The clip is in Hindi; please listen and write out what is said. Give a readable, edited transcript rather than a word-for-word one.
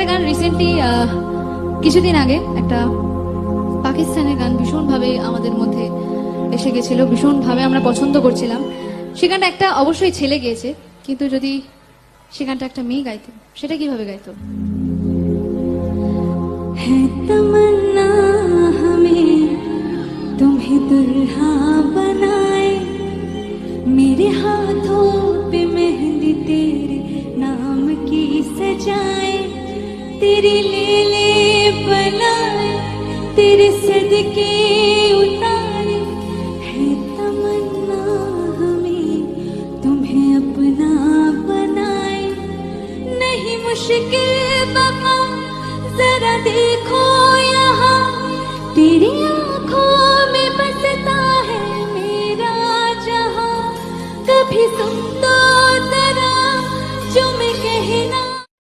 গান রিসেন্টলি কিছুদিন আগে একটা পাকিস্তানের গান ভীষণভাবে আমাদের মধ্যে এসে গেছিল, ভীষণভাবে আমরা পছন্দ করছিলাম। সে গানটা একটা অবশ্যই ছেলে গেয়েছে, কিন্তু যদি সে গানটা একটা মেয়ে গাইতো সেটা কিভাবে গাইতো? है तमन्ना हमें तुम्हें दुल्हा बनाए, मेरे हाथों पे मेहंदी तेरे नाम की सजाए, तेरी लीले बनाए, तेरे सदके उतारे। है तमन्ना हमें तुम्हें अपना बनाए, नहीं मुश्किल बाबा जरा देखो यहाँ, तेरी आंखों में बसता है मेरा जहां। कभी सुन